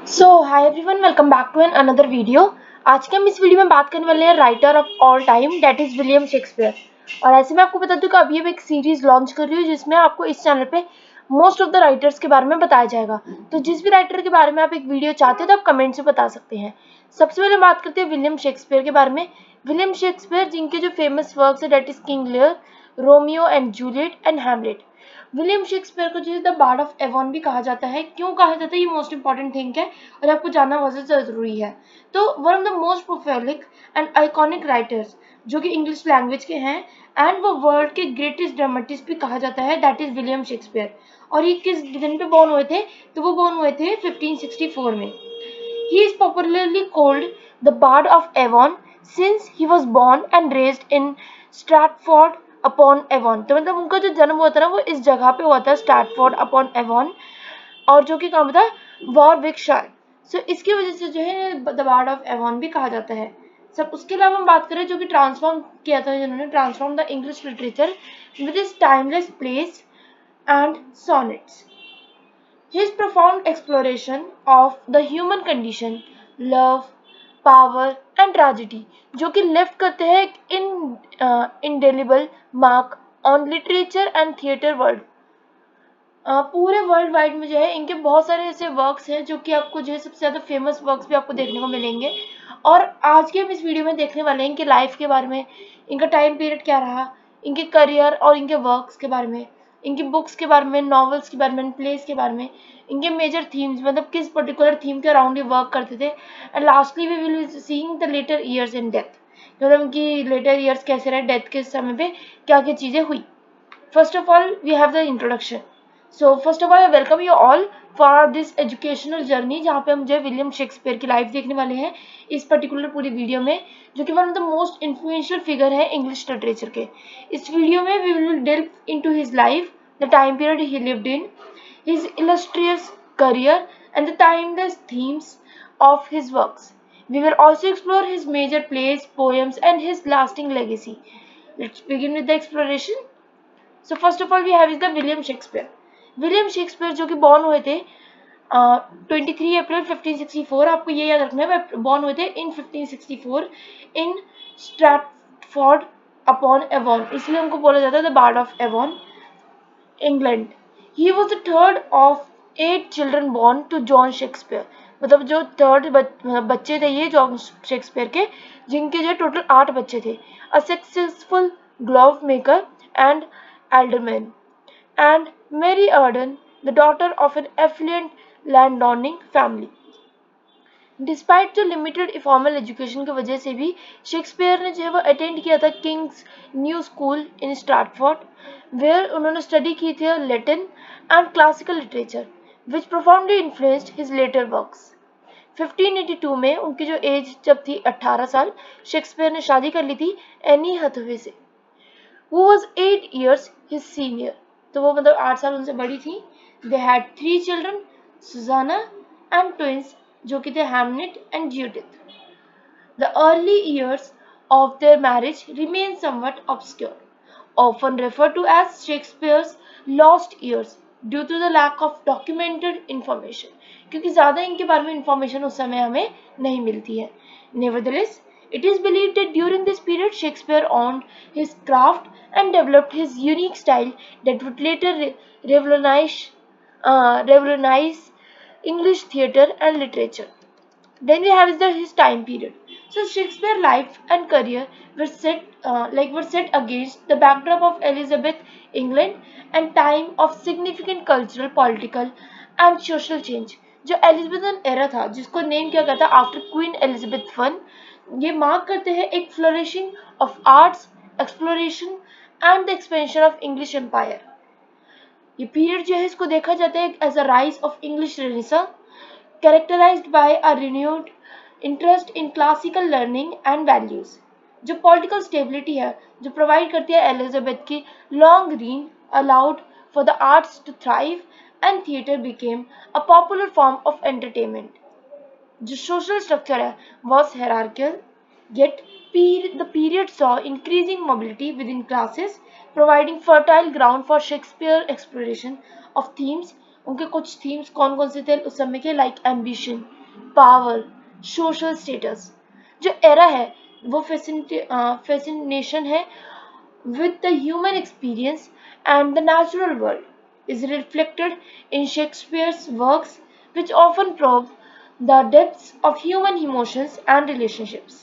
So hi everyone, welcome back to an another video. आज के हम इस वीडियो में बात करने वाले हैं writer of all time, that is William Shakespeare. और ऐसे मैं आपको बता दूं कि अभी मैं एक सीरीज लॉन्च कर रही हूँ जिसमें आपको इस चैनल पे मोस्ट ऑफ द राइटर्स के बारे में बताया जाएगा। तो जिस भी राइटर के बारे में आप एक वीडियो चाहते हैं तो आप कमेंट से बता सकते हैं। सबसे पहले बात करते हैं विलियम शेक्सपियर के बारे में। विलियम शेक्सपियर जिनके जो फेमस वर्क्स है that is King Lear, Romeo and Juliet and Hamlet. William Shakespeare को जो है द बार्ड ऑफ एवॉन भी कहा जाता है। क्यों कहा जाता है, ये मोस्ट इंपॉर्टेंट थिंग है और आपको जानना बहुत जरूरी है। तो one of the most prolific and iconic writers जो कि इंग्लिश लैंग्वेज के हैं, एंड वो वर्ल्ड के ग्रेटेस्ट ड्रामेटिस्ट भी कहा जाता है, दैट इज विलियम शेक्सपियर। और ये किस दिन पे बॉर्न हुए थे, तो वो बॉर्न हुए थे 1564 में। He is popularly called the Bard of Avon since he was born and raised in Stratford upon Avon। तो मतलब उनका जो जन्म हुआ था ना वो इस जगह पे हुआ था, स्ट्रैटफोर्ड अपॉन एवॉन, और जो कि कहाँ पे था, वॉरविकशायर। सो इसकी वजह से जो है द बार्ड ऑफ एवॉन भी कहा जाता है। सब उसके अलावा हम बात करें जो कि ट्रांसफॉर्म किया था, जिन्होंने transform the English literature with is timeless place and sonnets। His profound exploration of the human condition, love, power and tragedy, जो कि लेफ्ट करते हैं एक indelible mark on literature and theatre world। पूरे वर्ल्ड वाइड में जो है इनके बहुत सारे ऐसे वर्क्स हैं जो कि आपको जो है सबसे ज़्यादा फेमस वर्क्स भी आपको देखने को मिलेंगे। और आज के हम इस वीडियो में देखने वाले हैं इनके लाइफ के बारे में, इनका टाइम पीरियड क्या रहा, इनके करियर और इनके वर्क्स के बारे में, इनकी बुक्स के बारे में, नॉवेल्स के बारे में, प्लेस के बारे में, इनके मेजर थीम्स, मतलब किस पर्टिकुलर थीम के अराउंड ये वर्क करते थे। And lastly we will be seeing the later years in death, मतलब उनकी लेटर ईयर्स कैसे रहे, डेथ के समय पे क्या क्या चीज़ें हुई। First of all, we have the introduction. So first of all, I welcome you all for this educational journey जहाँ पे हम जो है विलियम शेक्सपियर की लाइफ देखने वाले हैं इस पर्टिकुलर पूरी वीडियो में, जो कि one of the most influential figure है इंग्लिश लिटरेचर के। इस वीडियो में we will delve into his life, the time period he lived in, his illustrious career and the timeless themes of his works. We will also explore his major plays, poems and his lasting legacy. Let's begin with the exploration. So first of all we have is the William Shakespeare. William Shakespeare जो कि born हुए थे 23 अप्रैल 1564, आपको ये याद रखना है, born हुए थे in 1564 in Stratford upon Avon, इसलिए उनको बोला जाता है the bard of Avon, England. He was the third of 8 children born to John Shakespeare, मतलब जो थर्ड बच्चे थे ये जॉन शेक्सपियर के, जिनके जो टोटल 8 बच्चे थे। A successful glove maker and alderman, and Mary Arden, the daughter of an affluent landowning family। Despite जो लिमिटेड फॉर्मल एजुकेशन की वजह से भी शेक्सपियर ने जो है वो अटेंड किया था King's New School in Stratford, where उन्होंने स्टडी की थी Latin and classical literature which profoundly influenced his later works. 1582 में उनकी जो एज जब थी 18 साल, शेक्सपियर ने शादी कर ली थी एनी हथवे से, who was 8 years his senior। तो वो मतलब 8 साल उनसे बड़ी थी। They had 3 children, Susanna and twins जो कि थे Hamlet and Judith। The early years of their marriage remain somewhat obscure, often referred to as Shakespeare's lost years due to the lack of documented information, क्योंकि ज़्यादा इनके बारे में information उस समय हमें नहीं मिलती है। Nevertheless, it is believed that during this period Shakespeare honed his craft and developed his unique style that would later revolutionize English theatre and literature। Then we have his time period. So Shakespeare's life and career were set against the backdrop of Elizabeth England and time of significant cultural, political and social change। जो Elizabethan era था जिसको name किया गया था after Queen Elizabeth one, ये mark करते हैं एक flourishing of arts, exploration and the expansion of English empire. ये पीरियड जो है इसको देखा जाता है as a rise of English renaissance, characterized by a renewed interest in classical learning and values। जो political stability है जो provide करती है एलिजाबेथ की long reign allowed for the arts to thrive and theatre became a popular form of entertainment। जो social structure है was hierarchical, yet the period saw increasing mobility within classes, providing fertile ground for Shakespeare exploration of themes उनके कुछ themes कौन कौन से थे उस समय के, like ambition, power, social status. जो एरा है वो फैसिनेशन है with the human experience and the natural world is reflected in Shakespeare's works, which often probe the depths of human emotions and relationships.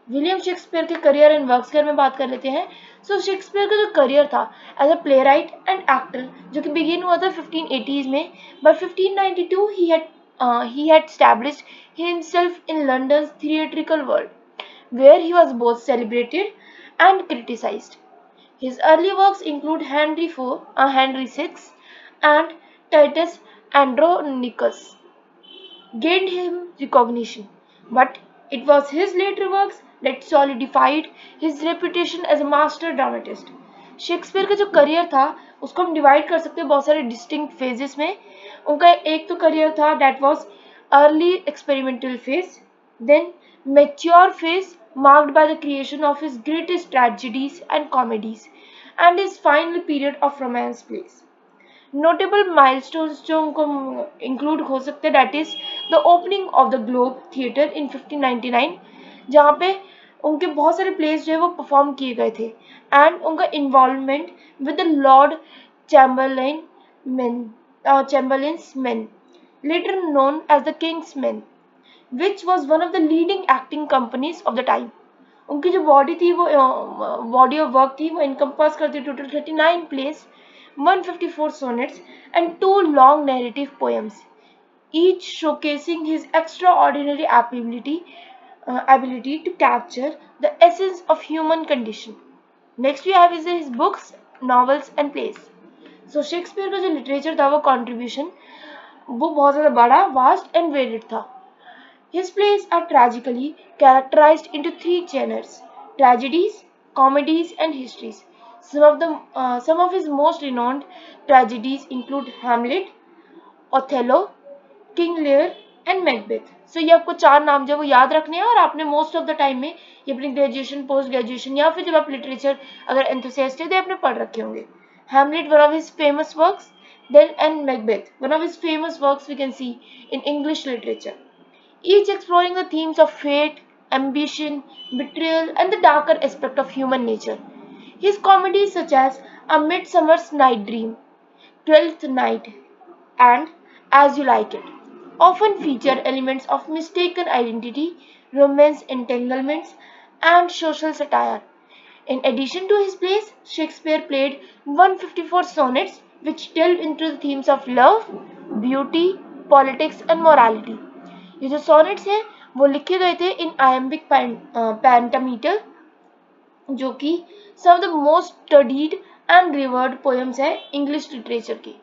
William Shakespeare के career and works के बारे में बात कर लेते हैं। सो शेक्सपियर का जो करियर था as a playwright and actor, जो कि बिगिन हुआ था 1580s में, by 1592 he had established himself in London's theatrical world, where he was both celebrated and criticized. His early works include Henry VI, and Titus Andronicus gained him recognition, but it was his later works that solidified his reputation as a master dramatist. Shakespeare का जो career था उसको हम divide कर सकते हैं बहुत सारे डिस्टिंक्ट फेजेस में। उनका एक तो करियर था that was early experimental phase, then mature phase marked by the creation of his greatest tragedies and comedies, and his final period of romance plays. Notable milestones जो उनको इंक्लूड हो सकते हैं that is the opening of the globe theatre in 1599, जहाँ पे उनके बहुत सारे प्लेस जो है वो परफॉर्म किए गए थे, एंड उनका involvement with the Lord Chamberlain's Men, later known as the King's Men, which was one of the leading acting companies of the time. उनकी जो बॉडी थी वो बॉडी ऑफ वर्क थी वो इनकम्पास करती total 39 plays, 154 sonnets and 2 long narrative poems, each showcasing his extraordinary ability to capture the essence of human condition. Next we have is his books, novels and plays. So Shakespeare का जो literature था वो contribution वो बहुत ज़्यादा बड़ा, vast and varied था. His plays are tragically characterized into three genres: tragedies, comedies, and histories. Some of his most renowned tragedies include Hamlet, Othello, King Lear, and Macbeth. So ये आपको चार नाम जो वो याद रखने हैं और आपने मोस्ट ऑफ द टाइम में ये अपनी ग्रेजुएशन, पोस्ट ग्रेजुएशन या फिर जब आप लिटरेचर अगर एंथुसियास्ट है तो आपने पढ़ रखे होंगे. Hamlet, one of his famous works, then and Macbeth, one of his famous works we can see in English literature, each exploring the themes of fate, ambition, betrayal, and the darker aspect of human nature. His comedies such as A Midsummer's Night Dream, Twelfth Night, and As You Like It often feature elements of mistaken identity, romance entanglements, and social satire. In addition to his plays, Shakespeare played 154 sonnets which delve into the themes of love, beauty, politics, and morality. ये जो sonnets हैं वो लिखे गए थे in iambic pentameter, जो कि some of the most studied and revered poems है इंग्लिश लिटरेचर की.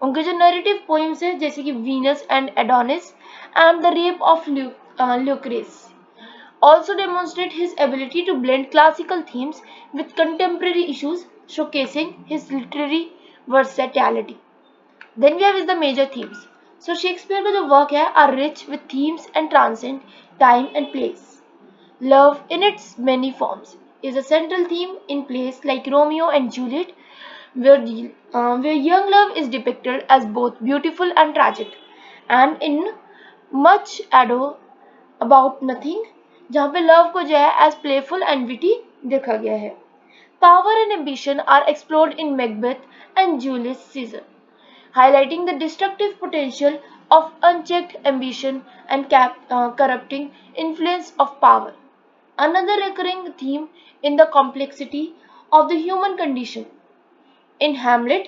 उनके जो नरेटिव पोएम्स है जैसे कि Venus and Adonis and the Rape of Lucrece also demonstrate his ability to blend classical themes with contemporary issues, showcasing his literary versatility. Then we have is the major themes. So Shakespeare का जो work है are rich with themes and transcend time and place. Love in its many forms is a central theme in plays like Romeo and Juliet, where young love is depicted as both beautiful and tragic, and in Much Ado About Nothing, जहाँ पे love को जो है as playful and witty देखा गया है. Power and ambition are explored in Macbeth and Julius Caesar, highlighting the destructive potential of unchecked ambition and corrupting influence of power. Another recurring theme in the complexity of the human condition. In Hamlet,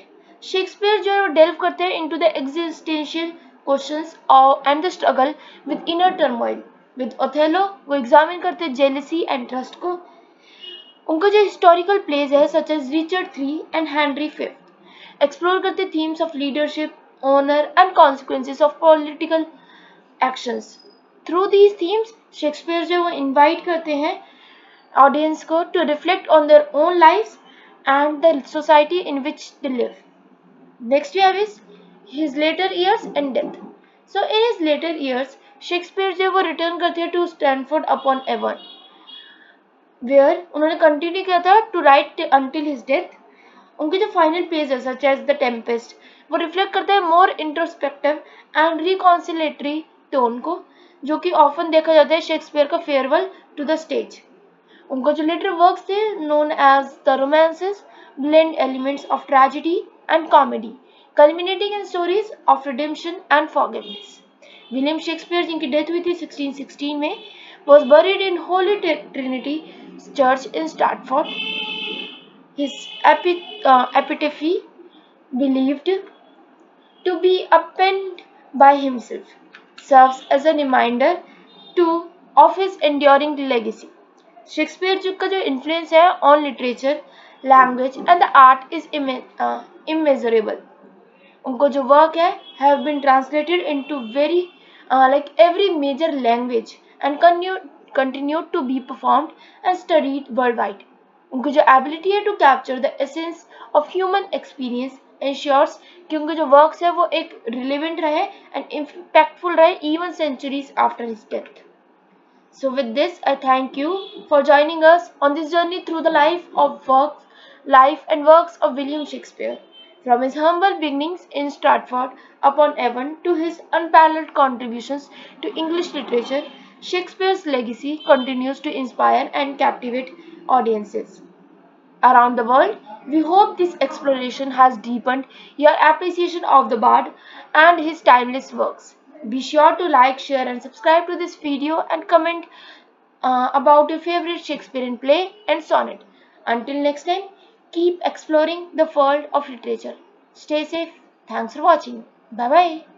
Shakespeare जो है वो delve करते हैं into the existential questions and the struggle with inner turmoil. With Othello, वो examine करते हैं jealousy and trust को. उनका जो historical plays है such as Richard III and Henry V explore करते themes of leadership, honour and consequences of political actions. Through these themes Shakespeare जो वो इनवाइट करते हैं ऑडियंस को to reflect on their own lives and the society in which they live. Next we have is his later years and death. So in his later years Shakespeare जो वो return करते हैं to Stratford upon Avon, where उन्होंने continue किया था to right until his death. उनके जो final page है सच एज द टेम्पेस्ट वो रिफ्लेक्ट करते हैं मोर इंट्रोस्पेक्टिव एंड रिकॉन्सिलेटरी टोन को, जो कि ऑफन देखा जाता है शेक्सपियर का फेयरवेल टू द स्टेज। उनका जो लिटरेरी वर्क्स थे known as the romances blend elements of tragedy and comedy, culminating in stories of redemption and forgiveness. William Shakespeare जिनकी डेथ हुई थी 1616 में was buried in Holy Trinity Church in Stratford. His epitaph, believed to be penned by himself, serves as a reminder to of his enduring legacy. Shakespeare का जो influence है on literature, language and the art is immeasurable. उनको जो work है have been translated into very like every major language and continued to be performed and studied worldwide. उनकी जो ability है to capture the essence of human experience ensures कि उनके जो works है वो एक रिलेवेंट रहे एंड इम्पैक्टफुल रहे even centuries after his death. So with this, I thank you for joining us on this journey through the life and works of William Shakespeare. From his humble beginnings in Stratford upon Avon to his unparalleled contributions to English literature, Shakespeare's legacy continues to inspire and captivate audiences around the world. We hope this exploration has deepened your appreciation of the bard and his timeless works. Be sure to like, share, and subscribe to this video and comment about your favorite Shakespearean play and sonnet. Until next time, keep exploring the world of literature. Stay safe. Thanks for watching. Bye bye.